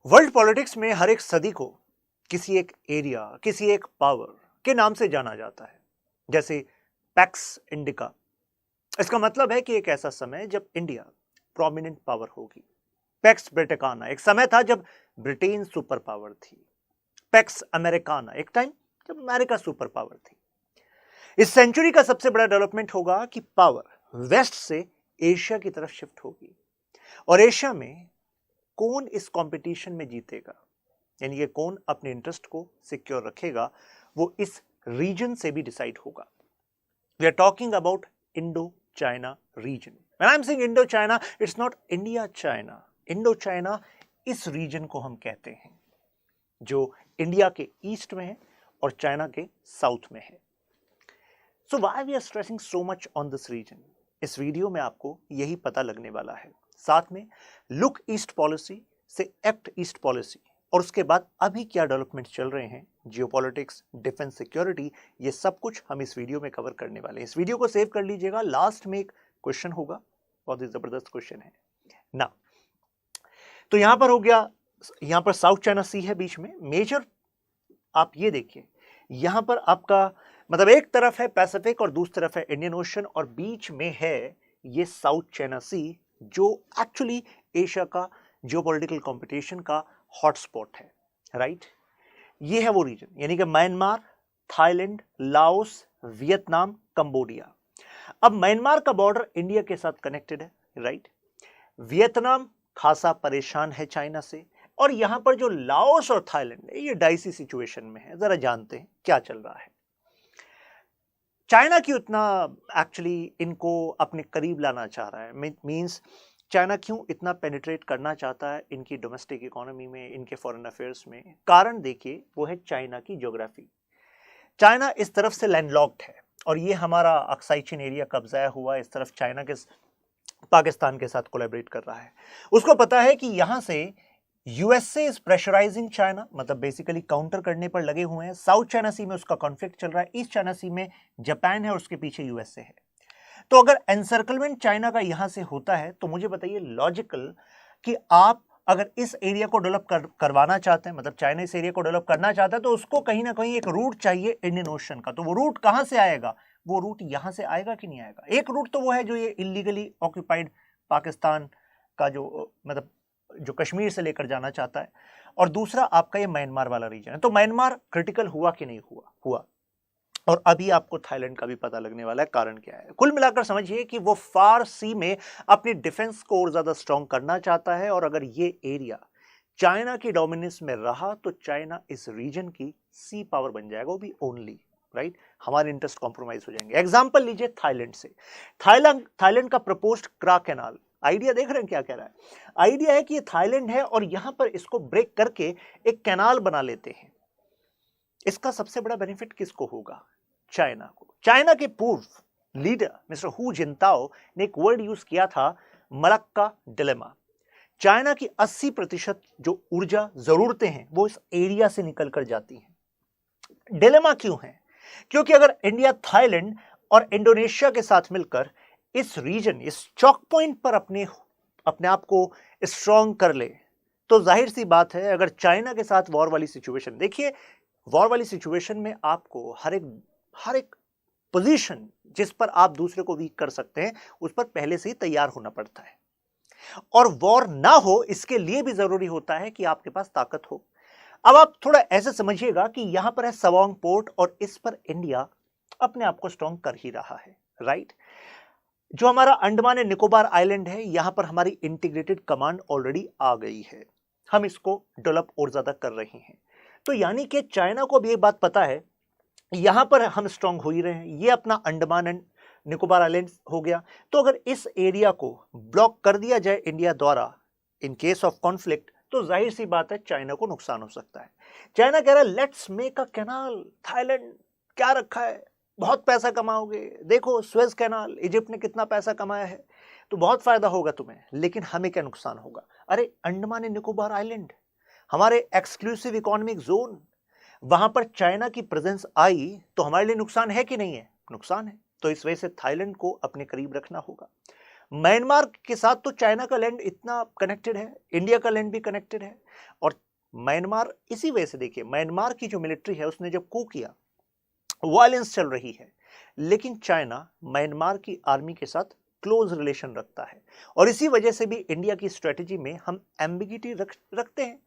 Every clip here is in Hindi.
वर्ल्ड पॉलिटिक्स में हर एक सदी को किसी एक एरिया, किसी एक पावर के नाम से जाना जाता है। जैसे पैक्स इंडिका, इसका मतलब है कि एक ऐसा समय जब इंडिया प्रोमिनेंट पावर होगी। पैक्स ब्रिटेकाना, एक समय था जब ब्रिटेन सुपर पावर थी। पैक्स अमेरिकाना, एक टाइम जब अमेरिका सुपर पावर थी। इस सेंचुरी का सबसे बड़ा डेवलपमेंट होगा कि पावर वेस्ट से एशिया की तरफ शिफ्ट होगी और एशिया में कौन इस कंपटीशन में जीतेगा, यानी कि कौन अपने इंटरेस्ट को सिक्योर रखेगा, वो इस रीजन से भी डिसाइड होगा। We are talking about Indo China region. When I am saying Indo China, it's not India China. Indo China इस रीजन को हम कहते हैं जो इंडिया के ईस्ट में है और चाइना के साउथ में है। So why we are stressing so much on this region, इस वीडियो में आपको यही पता लगने वाला है। साथ में लुक ईस्ट पॉलिसी से एक्ट ईस्ट पॉलिसी और उसके बाद अभी क्या डेवलपमेंट चल रहे हैं, जियोपॉलिटिक्स, डिफेंस, सिक्योरिटी, ये सब कुछ हम इस वीडियो में कवर करने वाले हैं। इस वीडियो को सेव कर लीजिएगा, लास्ट में एक क्वेश्चन होगा, बहुत ही जबरदस्त क्वेश्चन है ना। तो यहां पर हो गया, यहां पर साउथ चाइना सी है बीच में मेजर। आप ये देखिए, यहां पर आपका मतलब एक तरफ है पैसिफिक और दूसरी तरफ है इंडियन ओशन और बीच में है ये साउथ चाइना सी, जो एक्चुअली एशिया का जियोपॉलिटिकल कंपटीशन का हॉटस्पॉट है, राइट। ये है वो रीजन, यानी कि Myanmar, Thailand, Laos, Vietnam, Cambodia. अब म्यांमार का बॉर्डर इंडिया के साथ कनेक्टेड है, राइट। वियतनाम खासा परेशान है चाइना से, और यहां पर जो लाओस और थाईलैंड है ये डाइसी सिचुएशन में है। जरा जानते हैं क्या चल रहा है। चाइना की उतना एक्चुअली इनको अपने करीब लाना चाह रहा है, मींस चाइना क्यों इतना पेनिट्रेट करना चाहता है इनकी डोमेस्टिक इकोनॉमी में, इनके फॉरेन अफेयर्स में। कारण देखिए, वो है चाइना की ज्योग्राफी। चाइना इस तरफ से लैंडलॉक्ड है और ये हमारा अक्साई चीन एरिया कब्जा हुआ इस तरफ चाइना के पाकिस्तान के साथ कोलैबोरेट कर रहा है। उसको पता है कि यहां से यूएसए इज प्रेशराइजिंग चाइना, मतलब बेसिकली काउंटर करने पर लगे हुए हैं। साउथ चाइना सी में उसका कॉन्फ्लिक्ट चल रहा है, ईस्ट चाइना सी में जापान है और उसके पीछे यूएसए है। तो अगर एनसर्कलमेंट चाइना का यहां से होता है तो मुझे बताइए लॉजिकल कि आप अगर इस एरिया को डेवलप करवाना चाहते हैं, मतलब चाइना इस एरिया को डेवलप करना चाहता है, तो उसको कहीं ना कहीं एक रूट चाहिए इंडियन ओशन का। तो वो रूट कहां से आएगा? वो रूट यहां से आएगा कि नहीं आएगा? एक रूट तो वो है जो ये इलीगली ऑक्यूपाइड पाकिस्तान का जो मतलब जो कश्मीर से लेकर जाना चाहता है, और दूसरा आपका ये म्यांमार वाला रीजन है। तो म्यांमार क्रिटिकल हुआ कि नहीं हुआ। और अभी आपको थाईलैंड का भी पता लगने वाला है। कारण क्या है? कुल मिलाकर समझिए कि वो फार सी में अपनी डिफेंस को और ज्यादा स्ट्रांग करना चाहता है, और अगर ये एरिया चाइना की डोमिनेंस में रहा तो चाइना इस रीजन की सी पावर बन जाएगा, वो भी ओनली, राइट। हमारे इंटरेस्ट कॉम्प्रोमाइज हो जाएंगे। एग्जांपल लीजिए थाईलैंड से। थाईलैंड का प्रपोज्ड क्रा कैनाल, आइडिया देख रहे हैं क्या कह रहा है? आइडिया है कि ये थाईलैंड है और यहां पर इसको ब्रेक करके एक कैनाल बना लेते हैं। इसका सबसे बड़ा बेनिफिट किसको होगा? चाइना को। चाइना के पूर्व लीडर मिस्टर हु जिनताओ ने एक वर्ड यूज किया था, मलक्का डिलेमा। चाइना की 80% जो ऊर्जा जरूरतें हैं वो इस एरिया से निकलकर जाती हैं। डिलेमा क्यों है? क्योंकि अगर इंडिया, थाईलैंड और इंडोनेशिया के साथ मिलकर इस रीजन, इस चौक पॉइंट पर अपने आप को स्ट्रांग कर ले, तो जाहिर सी बात है अगर चाइना के साथ वॉर वाली सिचुएशन, देखिए वॉर वाली सिचुएशन में आपको हर एक पोजीशन जिस पर आप दूसरे को वीक कर सकते हैं उस पर पहले से ही तैयार होना पड़ता है, और वॉर ना हो इसके लिए भी जरूरी होता है कि आपके पास ताकत हो। अब आप थोड़ा ऐसे समझिएगा कि यहां पर है सवांग पोर्ट और इस पर इंडिया अपने आप को स्ट्रांग कर ही रहा है, राइट। जो हमारा अंडमान एंड निकोबार आइलैंड है, यहां पर हमारी इंटीग्रेटेड कमांड ऑलरेडी आ गई है, हम इसको डेवलप और ज्यादा कर रहे हैं। तो यानी कि चाइना को भी एक बात पता है, यहां पर हम स्ट्रांग हो ही रहे हैं। ये अपना अंडमान एंड निकोबार आइलैंड हो गया, तो अगर इस एरिया को ब्लॉक कर दिया जाए इंडिया द्वारा इन केस ऑफ कॉन्फ्लिक्ट, तो जाहिर सी बात है चाइना को नुकसान हो सकता है। चाइना कह रहा है let's make a canal. Thailand क्या रखा है, बहुत पैसा कमाओगे, देखो स्वेज कैनाल, इजिप्ट ने कितना पैसा कमाया है, तो बहुत फायदा होगा तुम्हें, लेकिन हमें क्या नुकसान होगा? अरे अंडमान एंड निकोबार आइलैंड हमारे एक्सक्लूसिव इकोनॉमिक जोन, वहां पर चाइना की प्रेजेंस आई तो हमारे लिए नुकसान है कि नहीं है? नुकसान है। तो इस वजह से थाईलैंड को अपने करीब रखना होगा। म्यांमार के साथ तो चाइना का लैंड इतना कनेक्टेड है, इंडिया का लैंड भी कनेक्टेड है। और म्यांमार इसी वजह से देखिए, म्यांमार की जो मिलिट्री है उसने जब कू किया, वायलेंस चल रही है, लेकिन चाइना म्यांमार की आर्मी के साथ क्लोज रिलेशन रखता है। और इसी वजह से भी इंडिया की स्ट्रेटेजी में हम एम्बिगिटी रखते हैं,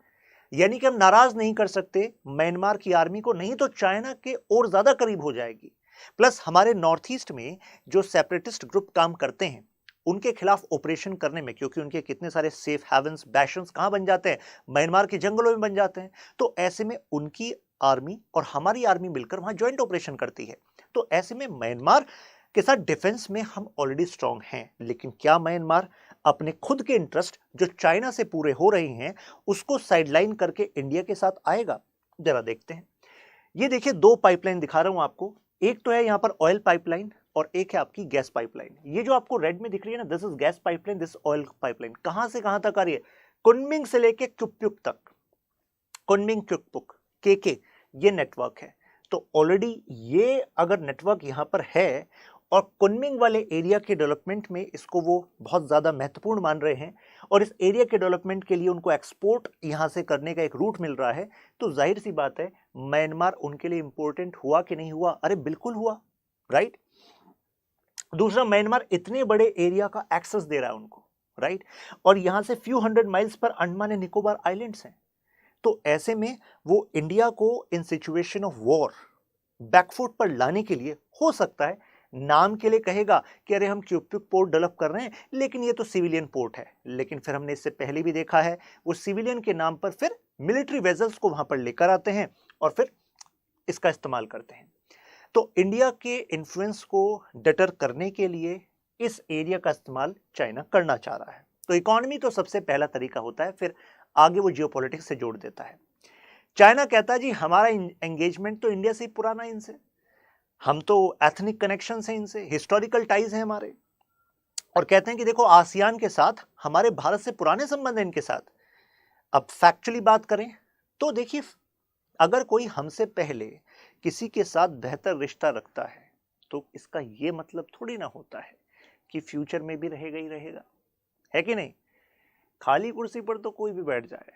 यानी कि हम नाराज नहीं कर सकते म्यांमार की आर्मी को, नहीं तो चाइना के और ज्यादा करीब हो जाएगी। प्लस हमारे नॉर्थ ईस्ट में जो सेपरेटिस्ट ग्रुप काम करते हैं उनके खिलाफ ऑपरेशन करने में, क्योंकि उनके कितने सारे सेफ हेवन्स, बैशंस कहां बन जाते हैं, म्यांमार के जंगलों में बन जाते हैं। तो ऐसे में उनकी आर्मी और हमारी आर्मी मिलकर वहां ज्वाइंट ऑपरेशन करती है। तो ऐसे में म्यांमार के साथ डिफेंस में हम ऑलरेडी स्ट्रांग हैं। लेकिन क्या म्यांमार अपने खुद के इंटरेस्ट जो चाइना से पूरे हो रहे हैं उसको साइडलाइन करके इंडिया के साथ आएगा? जरा देखते हैं। ये देखिए, दो पाइपलाइन दिखा रहा हूं आपको। एक तो है यहां पर ऑयल पाइपलाइन और एक है आपकी गैस पाइपलाइन। ये जो आपको रेड में दिख रही है ना, this is gas pipeline, this oil pipeline. कहां से कहां तक आ रही है? कुनमिंग से लेके क्युकपुक तक, कुनमिंग क्युकपुक के ये नेटवर्क है। तो ऑलरेडी ये अगर नेटवर्क यहां पर है और कुनमिंग वाले एरिया के डेवलपमेंट में इसको वो बहुत ज्यादा महत्वपूर्ण मान रहे हैं और इस एरिया के डेवलपमेंट के लिए उनको एक्सपोर्ट यहां से करने का एक रूट मिल रहा है, तो जाहिर सी बात है म्यांमार उनके लिए इंपॉर्टेंट हुआ कि नहीं हुआ? अरे बिल्कुल हुआ, राइट। दूसरा, म्यांमार इतने बड़े एरिया का एक्सेस दे रहा है उनको, राइट। और यहां से few hundred miles per Andaman and Nicobar islands हैं। तो ऐसे में वो इंडिया को इन सिचुएशन ऑफ वॉर बैकफुट पर लाने के लिए हो सकता है नाम के लिए कहेगा कि अरे हम क्युकपुक पोर्ट डेवलप कर रहे हैं, लेकिन ये तो सिविलियन पोर्ट है। लेकिन फिर हमने इससे पहले भी देखा है वो सिविलियन के नाम पर फिर मिलिट्री वेजल्स को वहां पर लेकर आते हैं और फिर इसका इस्तेमाल करते हैं। तो इंडिया के इन्फ्लुएंस को डटर करने के लिए इस एरिया का इस्तेमाल चाइना करना चाह रहा है। तो इकोनॉमी तो सबसे पहला तरीका होता है, फिर आगे वो जियोपॉलिटिक्स से जोड़ देता है। चाइना कहता है जी हमारा एंगेजमेंट तो इंडिया से ही पुराना है, इनसे हम तो एथनिक कनेक्शन है, इनसे हिस्टोरिकल टाइज है हमारे। और कहते हैं कि देखो आसियान के साथ हमारे भारत से पुराने संबंध हैं इनके साथ। अब फैक्चुअली बात करें तो देखिए, अगर कोई हमसे पहले किसी के साथ बेहतर रिश्ता रखता है तो इसका यह मतलब थोड़ी ना होता है कि फ्यूचर में भी रहेगा ही रहेगा, है कि नहीं? खाली कुर्सी पर तो कोई भी बैठ जाए,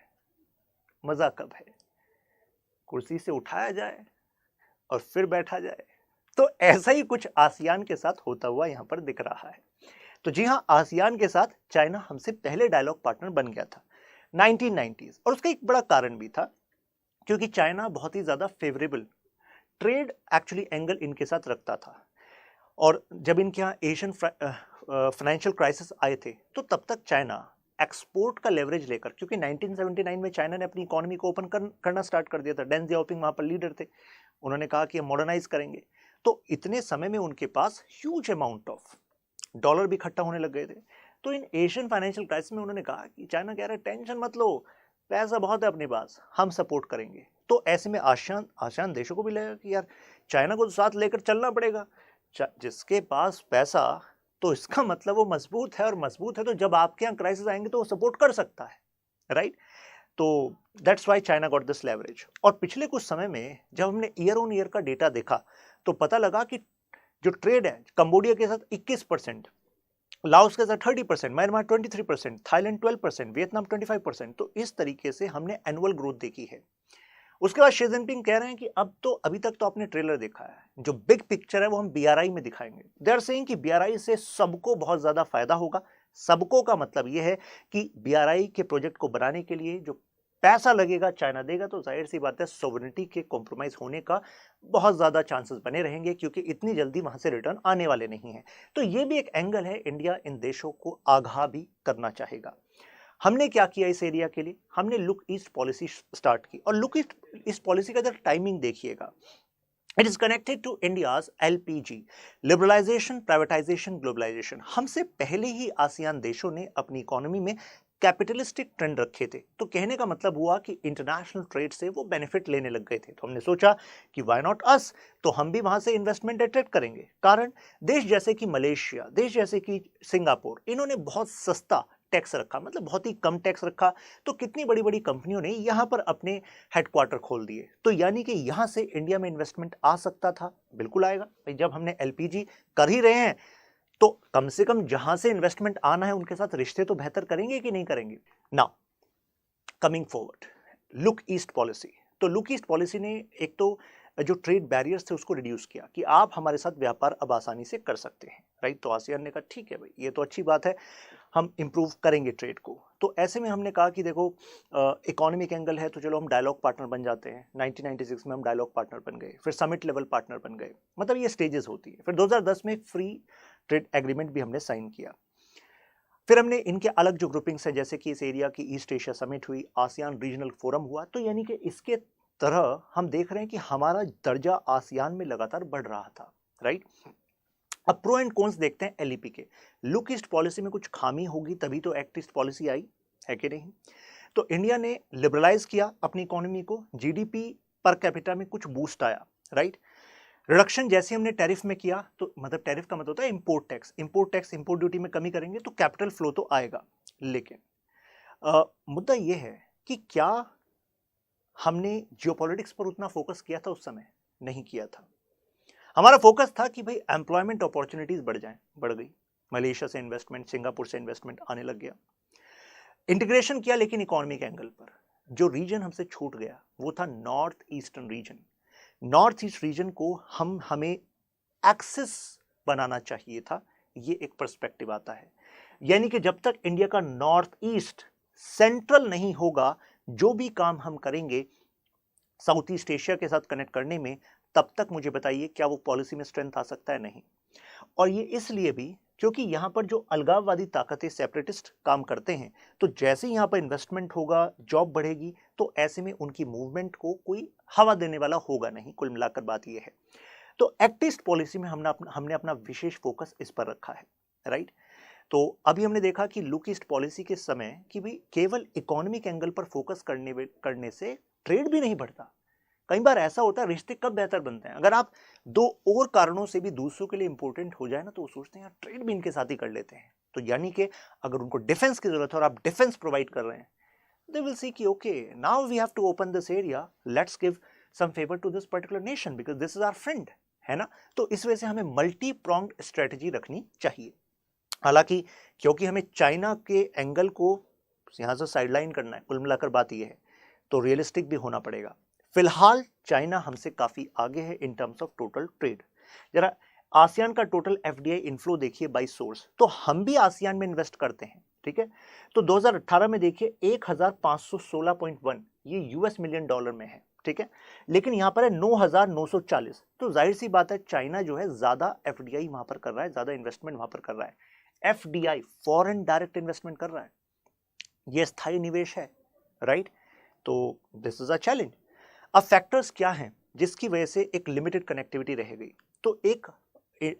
मजा कब है? कुर्सी से उठाया जाए और फिर बैठा जाए। तो ऐसा ही कुछ आसियान के साथ होता हुआ यहां पर दिख रहा है। तो जी हां, आसियान के साथ चाइना हमसे पहले डायलॉग पार्टनर बन गया था 1990s। और उसका एक बड़ा कारण भी था, क्योंकि चाइना बहुत ही ज्यादा फेवरेबल ट्रेड एक्चुअली एंगल इनके साथ रखता था। और जब इनके यहाँ एशियन फाइनेंशियल क्राइसिस आए थे तो तब तक चाइना एक्सपोर्ट का लेवरेज लेकर, क्योंकि 1979 में चाइना ने अपनी इकोनॉमी को ओपन करना स्टार्ट कर दिया था। डेंग जियाओपिंग वहां पर लीडर थे, उन्होंने कहा कि हम मॉडर्नाइज करेंगे। तो इतने समय में उनके पास ह्यूज अमाउंट ऑफ डॉलर भी इकट्ठा होने लग गए थे। तो इन एशियन फाइनेंशियल क्राइसिस में उन्होंने कहा कि चाइना कह रहा है टेंशन मत लो, पैसा बहुत है अपने पास, हम सपोर्ट करेंगे। तो ऐसे में आसियान देशों को भी लगा कि यार चाइना को तो साथ लेकर चलना पड़ेगा, जिसके पास पैसा तो इसका मतलब वो मजबूत है, और मजबूत है तो जब आपके यहाँ क्राइसिस आएंगे तो वो सपोर्ट कर सकता है, राइट। तो that's why China got this leverage. और पिछले कुछ समय में जब हमने ईयर ऑन ईयर का डेटा देखा तो पता लगा कि जो ट्रेड है कंबोडिया के साथ 21%, लाओस के साथ 30%, म्यांमार 23%, थाईलैंड 12%, वियतनाम 25%। तो इस तरीके से हमने एनुअल ग्रोथ देखी है। उसके बाद शी जिनपिंग कह रहे हैं कि अब तो अभी तक तो आपने ट्रेलर देखा है, जो बिग पिक्चर है वो हम बीआरआई में दिखाएंगे। दे आर सेइंग कि बीआरआई से सबको बहुत ज्यादा फायदा होगा। सबको का मतलब यह है कि बीआरआई के प्रोजेक्ट को बनाने के लिए जो पैसा लगेगा चाइना देगा, तो जाहिर सी बात है सोवरेनिटी के कॉम्प्रोमाइज होने का बहुत ज्यादा चांसेस बने रहेंगे, क्योंकि इतनी जल्दी वहां से रिटर्न आने वाले नहीं है। तो ये भी एक एंगल है, इंडिया इन देशों को आगाह भी करना चाहेगा। हमने क्या किया इस एरिया के लिए? हमने लुक ईस्ट पॉलिसी स्टार्ट की। और लुक ईस्ट पॉलिसी का जब टाइमिंग देखिएगा, it is connected to India's LPG, liberalisation, privatisation, globalisation. हमसे पहले ही आसियान देशों ने अपनी इकोनॉमी में कैपिटलिस्टिक ट्रेंड रखे थे। तो कहने का मतलब हुआ कि इंटरनेशनल ट्रेड से वो बेनिफिट लेने लग गए थे। तो हमने सोचा कि व्हाई नॉट अस, तो हम भी वहां से इन्वेस्टमेंट अट्रैक्ट करेंगे। कारण देश जैसे कि मलेशिया, देश जैसे कि सिंगापुर, इन्होंने बहुत सस्ता टैक्स रखा, मतलब बहुत ही कम टैक्स रखा। तो कितनी बड़ी बड़ी कंपनियों ने यहां पर अपने हेडक्वार्टर खोल दिए। तो यानी कि यहां से इंडिया में इन्वेस्टमेंट आ सकता था, बिल्कुल आएगा। जब हमने एलपीजी कर ही रहे हैं, तो कम से कम जहां से इन्वेस्टमेंट आना है उनके साथ रिश्ते तो बेहतर करेंगे कि नहीं करेंगे। Now coming forward, look east policy. तो लुक ईस्ट पॉलिसी ने एक तो जो ट्रेड बैरियर्स थे उसको रिड्यूस किया कि आप हमारे साथ व्यापार अब आसानी से कर सकते हैं, राइट। तो आसियान ने कहा ठीक है भाई, ये तो अच्छी बात है, हम इंप्रूव करेंगे ट्रेड को। तो ऐसे में हमने कहा कि देखो इकोनॉमिक एंगल है तो चलो हम डायलॉग पार्टनर बन जाते हैं। 1996 में हम डायलॉग पार्टनर बन गए, फिर समिट लेवल पार्टनर बन गए, मतलब ये स्टेजेस होती है। फिर 2010 में फ्री ट्रेड एग्रीमेंट भी हमने साइन किया। फिर हमने इनके अलग जो ग्रुपिंग्स हैं, जैसे कि इस एरिया की ईस्ट एशिया समिट हुई, आसियान रीजनल फोरम हुआ। तो यानी कि इसके तरह हम देख रहे हैं कि हमारा दर्जा आसियान में लगातार बढ़ रहा था, राइट। अब प्रो एंड कॉन्स देखते हैं एलईपी के। लुक ईस्ट पॉलिसी में कुछ खामी होगी तभी तो एक्ट ईस्ट पॉलिसी आई है कि नहीं। तो इंडिया ने लिबरलाइज किया अपनी इकोनॉमी को, जीडीपी पर कैपिटा में कुछ बूस्ट आया, राइट। रिडक्शन जैसे हमने टैरिफ में किया, तो मतलब टैरिफ का मतलब होता है इंपोर्ट टैक्स, इंपोर्ट ड्यूटी में कमी करेंगे तो कैपिटल फ्लो तो आएगा। लेकिन मुद्दा यह है कि क्या हमने जियोपॉलिटिक्स पर उतना फोकस किया था उस समय? नहीं किया था। हमारा फोकस था कि भाई एम्प्लॉयमेंट अपॉर्चुनिटीज बढ़ जाएं, बढ़ गई। मलेशिया से इन्वेस्टमेंट, सिंगापुर से इन्वेस्टमेंट आने लग गया। इंटीग्रेशन किया, लेकिन इकोनॉमिक एंगल पर जो रीजन हमसे छूट गया वो था north eastern region. North east reason को हमें एक्सेस बनाना चाहिए था, ये एक पर्सपेक्टिव आता है। यानी कि जब तक इंडिया का नॉर्थ ईस्ट सेंट्रल नहीं होगा, जो भी काम हम करेंगे साउथ ईस्ट एशिया के साथ कनेक्ट करने में, तब तक मुझे बताइए क्या वो पॉलिसी में स्ट्रेंथ आ सकता है? नहीं। और ये इसलिए भी क्योंकि यहां पर जो अलगाववादी ताकतें, सेपरेटिस्ट काम करते हैं, तो जैसे यहां पर इन्वेस्टमेंट होगा, जॉब बढ़ेगी, तो ऐसे में उनकी मूवमेंट को कोई हवा देने वाला होगा नहीं। कुल मिलाकर बात यह है। तो एक्ट ईस्ट पॉलिसी में हमने अपना विशेष फोकस इस पर रखा है, राइट। तो अभी हमने देखा कि लुक ईस्ट पॉलिसी के समय कि भी केवल इकोनॉमिक एंगल पर फोकस करने से ट्रेड भी नहीं बढ़ता। कई बार ऐसा होता है, रिश्ते कब बेहतर बनते हैं? अगर आप दो और कारणों से भी दूसरों के लिए इंपॉर्टेंट हो जाए ना, तो वो सोचते हैं यार ट्रेड भी इनके साथ ही कर लेते हैं। तो यानी कि अगर उनको डिफेंस की जरूरत है और आप डिफेंस प्रोवाइड कर रहे हैं, दे विल सी कि okay, now we have to open this area, let's give some favour to this particular nation because this is our friend, है ना। तो इस वजह से हमें मल्टी प्रोंग्ड स्ट्रेटेजी रखनी चाहिए। हालांकि क्योंकि हमें चाइना के एंगल को यहां से साइडलाइन करना है, कुल मिलाकर बात यह है, तो रियलिस्टिक भी होना पड़ेगा। फिलहाल चाइना हमसे काफी आगे है in terms of total trade. जरा आसियान का टोटल एफडीआई इनफ्लो देखिए बाय सोर्स, तो हम भी आसियान में इन्वेस्ट करते हैं, ठीक है। तो 2018 में देखिए 1516.1 ये यूएस मिलियन डॉलर में है, ठीक है। लेकिन यहां पर है 9940। तो जाहिर सी बात है चाइना जो है ज्यादा एफडीआई वहां पर कर रहा है, ज्यादा इन्वेस्टमेंट वहां पर कर रहा है। एफडीआई फॉरेन डायरेक्ट इन्वेस्टमेंट कर रहा है, ये स्थायी निवेश है, राइट। तो दिस इज अ चैलेंज। अब फैक्टर्स क्या हैं जिसकी वजह से एक लिमिटेड कनेक्टिविटी रह गई? तो एक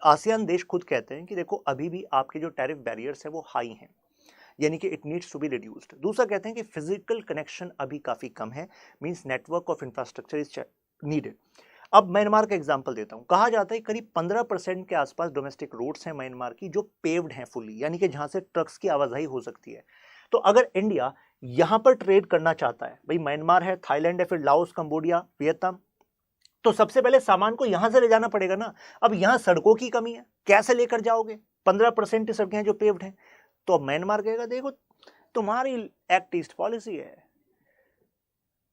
आसियान देश खुद कहते हैं कि देखो अभी भी आपके जो टैरिफ बैरियर्स हैं वो हाई हैं, यानी कि it needs to be reduced. दूसरा कहते हैं कि फिजिकल कनेक्शन अभी काफी कम है, means network of infrastructure is needed. अब म्यांमार का एग्जांपल देता हूं। कहा जाता है करीब 15% के आसपास डोमेस्टिक रोड्स हैं म्यांमार की जो पेव्ड हैं फुल्ली, यानी कि जहां से ट्रक्स की आवाजाही हो सकती है। तो अगर इंडिया यहां पर ट्रेड करना चाहता है, भाई म्यांमार है, थाईलैंड है, फिर लाओस, कंबोडिया, वियतनाम, तो सबसे पहले सामान को यहां से ले जाना पड़ेगा ना। अब यहां सड़कों की कमी है, कैसे लेकर जाओगे? 15% सड़कें जो पेव्ड हैं। तो अब म्यांमार कहेगा देखो तुम्हारी एक्ट ईस्ट पॉलिसी है,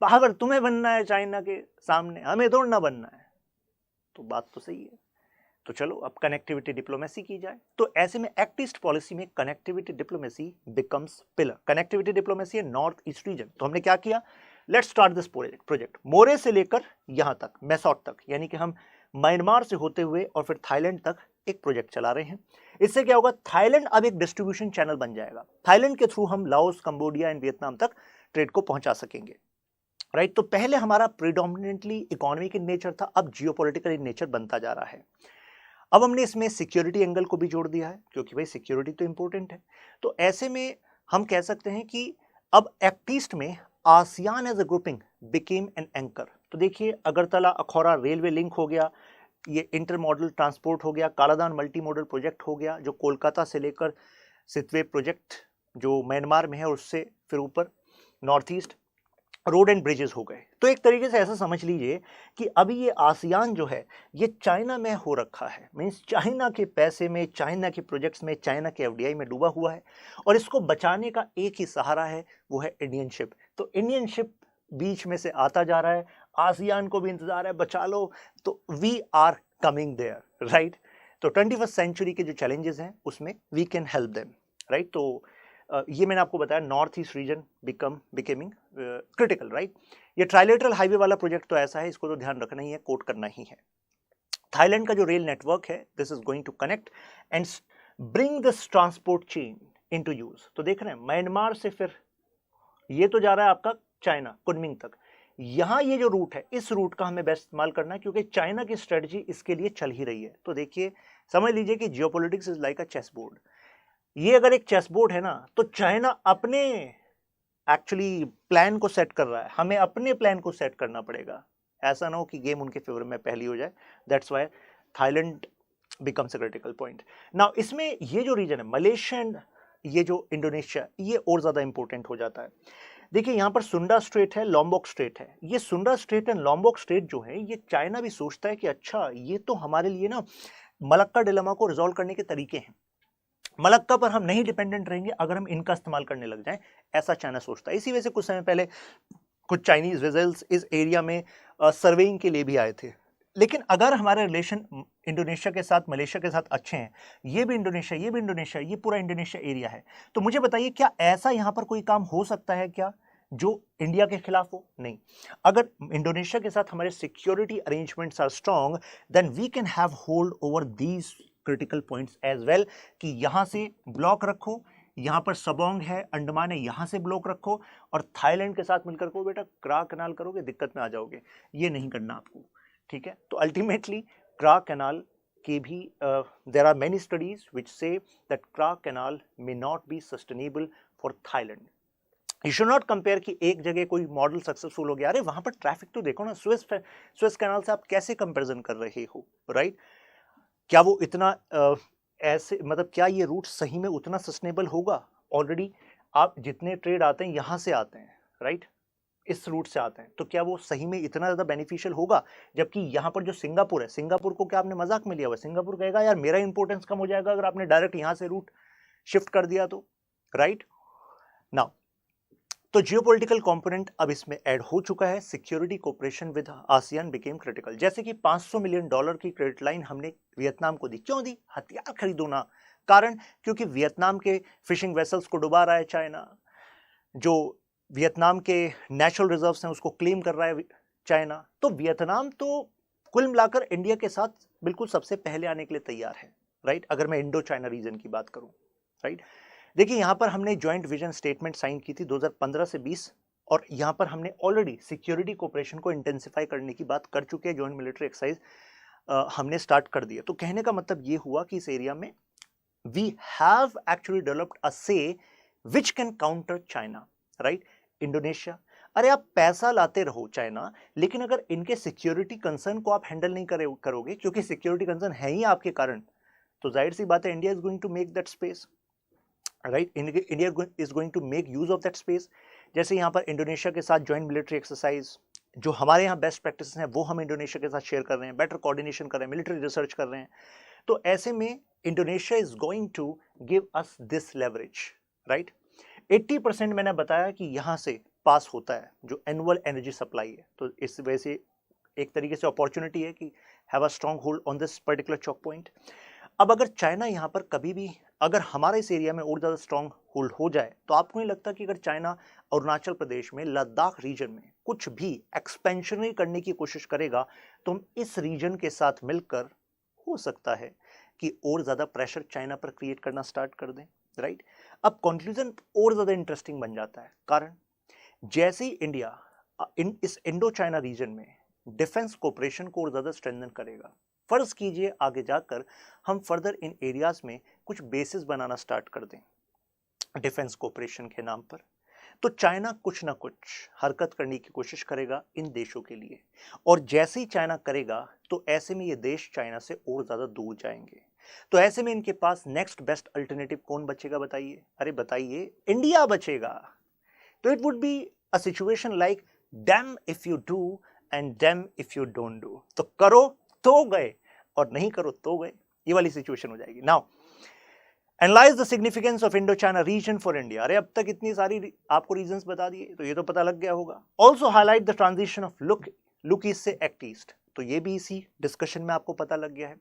पावर तुम्हें बनना है चाइना के सामने, हमें थोड़ा ना बनना है। तो बात तो सही है। तो चलो अब कनेक्टिविटी डिप्लोमेसी की जाए। तो ऐसे में एक्ट ईस्ट पॉलिसी में connectivity diplomacy becomes pillar. Connectivity diplomacy है नॉर्थ ईस्ट रीजन। तो हमने क्या किया? Let's start this project. Moreh से लेकर यहां तक, मैसॉट तक, यानी कि हम म्यांमार से होते हुए और फिर थाईलैंड तक एक प्रोजेक्ट चला रहे हैं। इससे क्या होगा? थाईलैंड अब एक डिस्ट्रीब्यूशन चैनल बन जाएगा। थाईलैंड के थ्रू हम लाओस, कंबोडिया एंड वियतनाम तक ट्रेड को पहुंचा सकेंगे, राइट। तो पहले हमारा प्रीडोमिनेंटली इकोनॉमिक इन नेचर था, अब जियोपॉलिटिकल इन नेचर बनता जा रहा है। अब हमने इसमें सिक्योरिटी एंगल को भी जोड़ दिया है, क्योंकि भाई सिक्योरिटी तो इंपॉर्टेंट है। तो ऐसे में हम कह सकते हैं कि अब एक्ट ईस्ट में ASEAN as a grouping became an anchor. तो देखिए अगरतला अखौरा रेलवे लिंक हो गया, ये इंटर मॉडल ट्रांसपोर्ट हो गया, कालादान मल्टी मॉडल प्रोजेक्ट हो गया जो कोलकाता से लेकर सितवे प्रोजेक्ट जो म्यांमार में है उससे फिर ऊपर north east, road and bridges हो गए। तो एक तरीके से ऐसा समझ लीजिए कि अभी ये आसियान जो है ये चाइना में हो रखा है, मीन्स चाइना के पैसे में, चाइना के प्रोजेक्ट्स में, चाइना के एफडीआई में डूबा हुआ है, और इसको बचाने का एक ही सहारा है, वो है इंडियन शिप। तो इंडियन शिप बीच में से आता जा रहा है, आसियान को भी इंतजार है, बचा लो, तो we are coming there, right. तो 21st सेंचुरी के जो चैलेंजेस हैं उसमें we can help them, right. तो ये मैंने आपको बताया north east region becoming critical, right. ये ट्राइलेटरल हाईवे वाला प्रोजेक्ट तो ऐसा है, इसको तो ध्यान रखना ही है, कोट करना ही है। थाईलैंड का जो रेल नेटवर्क है, this is going to connect and bring this transport chain into use. तो देख रहे हैं म्यांमार से फिर ये तो जा रहा है आपका चाइना कुनमिंग तक, यहां ये जो रूट है इस रूट का हमें बेस्ट इस्तेमाल करना है, क्योंकि चाइना की स्ट्रेटजी इसके लिए चल ही रही है। तो देखिए समझ लीजिए कि geopolitics is like a chess board. ये अगर एक चेस बोर्ड है ना, तो चाइना अपने एक्चुअली प्लान को सेट कर रहा है, हमें अपने प्लान को सेट करना पड़ेगा, ऐसा ना हो कि गेम उनके फेवर में पहली हो जाए। That's why Thailand becomes a critical point. Now इसमें ये जो रीजन है मलेशिया एंड ये जो इंडोनेशिया, ये और ज्यादा इंपॉर्टेंट हो जाता है। देखिए यहाँ पर सुंडा स्ट्रेट है, लॉम्बोक स्ट्रेट है, ये सुंडा स्ट्रेट एंड लॉम्बोक स्ट्रेट जो है ये चाइना भी सोचता है कि अच्छा ये तो हमारे लिए ना मलक्का डिलेमा को रिजॉल्व करने के तरीके हैं, मलक्का पर हम नहीं डिपेंडेंट रहेंगे अगर हम इनका इस्तेमाल करने लग जाएं, ऐसा चाइना सोचता है। इसी वजह से कुछ समय पहले कुछ चाइनीज वेजल्स इस एरिया में सर्वेइंग के लिए भी आए थे। लेकिन अगर हमारे रिलेशन इंडोनेशिया के साथ, मलेशिया के साथ अच्छे हैं, ये भी इंडोनेशिया, ये भी इंडोनेशिया, ये पूरा इंडोनेशिया एरिया है, तो मुझे बताइए क्या ऐसा यहां पर कोई काम हो सकता है क्या जो इंडिया के खिलाफ हो? नहीं। अगर इंडोनेशिया के साथ हमारे security arrangements are strong, then we can have hold over these critical points as well, कि यहां से ब्लॉक रखो, यहां पर सबोंग है, अंडमान है, यहां से ब्लॉक रखो, और थाईलैंड के साथ मिलकर को बेटा क्रा कैनाल करोगे दिक्कत में आ जाओगे, ये नहीं करना आपको, ठीक है। तो अल्टीमेटली क्रा कैनाल के भी there are many studies which say that Kra canal may not be sustainable for Thailand. You should not compare कि एक जगह कोई मॉडल सक्सेसफुल हो गया, अरे वहां पर ट्रैफिक तो देखो ना, स्वेस कैनाल से आप कैसे कंपैरिजन कर रहे हो, राइट। क्या वो इतना ऐसे, मतलब क्या ये रूट सही में उतना सस्टेनेबल होगा? ऑलरेडी आप जितने ट्रेड आते हैं यहां से आते हैं, राइट, इस रूट से आते हैं, तो क्या वो सही में इतना ज्यादा बेनिफिशियल होगा? जबकि यहां पर जो सिंगापुर है, सिंगापुर को क्या आपने मजाक में लिया हुआ? सिंगापुर कहेगा यार मेरा इंपॉर्टेंस कम हो जाएगा अगर आपने डायरेक्ट यहां से रूट शिफ्ट कर दिया तो, राइट। नाउ तो जियोपॉलिटिकल कंपोनेंट अब इसमें ऐड हो चुका है, security cooperation with ASEAN became critical. जैसे कि $500 मिलियन की क्रेडिट लाइन हमने वियतनाम को दी, क्यों दी? हथियार खरीदो ना, कारण क्योंकि वियतनाम के फिशिंग वेसल्स को डुबा रहा है चाइना, जो वियतनाम के नेचुरल रिजर्व्स हैं उसको क्लेम कर रहा है चाइना। तो वियतनाम तो कुल मिलाकर इंडिया के साथ बिल्कुल सबसे पहले आने के लिए तैयार है, राइट, अगर मैं इंडो चाइना रीजन की बात करूं, राइट। देखिए यहां पर हमने जॉइंट विजन स्टेटमेंट साइन की थी 2015 से 20, और यहां पर हमने ऑलरेडी सिक्योरिटी कोऑपरेशन को इंटेंसिफाई करने की बात कर चुके हैं, जॉइंट मिलिट्री एक्सरसाइज हमने स्टार्ट कर दिया। तो कहने का मतलब ये हुआ कि इस एरिया में we have actually developed a sea which can counter China, right. Indonesia, अरे आप पैसा लाते रहो चाइना, लेकिन अगर इनके सिक्योरिटी कंसर्न को आप हैंडल नहीं करोगे, क्योंकि सिक्योरिटी कंसर्न है ही आपके कारण, तो जाहिर सी बात है India is going to make that space, right, India is going to make use of that space. जैसे यहाँ पर इंडोनेशिया के साथ ज्वाइंट मिलिट्री एक्सरसाइज, जो हमारे यहाँ बेस्ट प्रैक्टिस हैं वो हम इंडोनेशिया के साथ शेयर कर रहे हैं, बेटर कोऑर्डिनेशन कर रहे हैं, मिलिट्री रिसर्च कर रहे हैं। तो ऐसे में Indonesia is going to give us this leverage, right. 80% मैंने बताया कि यहाँ से पास होता है जो एनुअल एनर्जी सप्लाई है, तो इस वजह से एक तरीके से अपॉर्चुनिटी है कि have a strong hold on this particular chalk point. अब अगर चाइना यहाँ पर कभी भी, अगर हमारे इस एरिया में और ज़्यादा स्ट्रॉन्ग होल्ड हो जाए, तो आपको नहीं लगता कि अगर चाइना अरुणाचल प्रदेश में, लद्दाख रीजन में कुछ भी एक्सपेंशनरी करने की कोशिश करेगा, तो हम इस रीजन के साथ मिलकर हो सकता है कि और ज़्यादा प्रेशर चाइना पर क्रिएट करना स्टार्ट कर दें, राइट। अब कंक्लूजन और ज़्यादा इंटरेस्टिंग बन जाता है, कारण जैसे ही इंडिया इस इंडो चाइना रीजन में डिफेंस कोऑपरेशन को और ज़्यादा स्ट्रेंथन करेगा, फर्ज कीजिए आगे जाकर हम फर्दर इन एरियाज में कुछ बेसिस बनाना स्टार्ट कर दें डिफेंस कोऑपरेशन के नाम पर, तो चाइना कुछ ना कुछ हरकत करने की कोशिश करेगा इन देशों के लिए, और जैसे ही चाइना करेगा तो ऐसे में ये देश चाइना से और ज्यादा दूर जाएंगे। तो ऐसे में इनके पास नेक्स्ट बेस्ट अल्टरनेटिव कौन बचेगा बताइए? अरे बताइए, इंडिया बचेगा। तो it would be a situation like damn if you do and dam if you don't do. तो करो तो गए और नहीं करो तो गए, ये वाली सिचुएशन हो जाएगी। Now analyse the significance of Indo China region for India. अरे अब तक इतनी सारी आपको रीजंस बता दिए, तो ये तो पता लग गया होगा। Also highlight the transition of look east से एक्ट ईस्ट, तो ये भी इसी डिस्कशन में आपको पता लग गया है।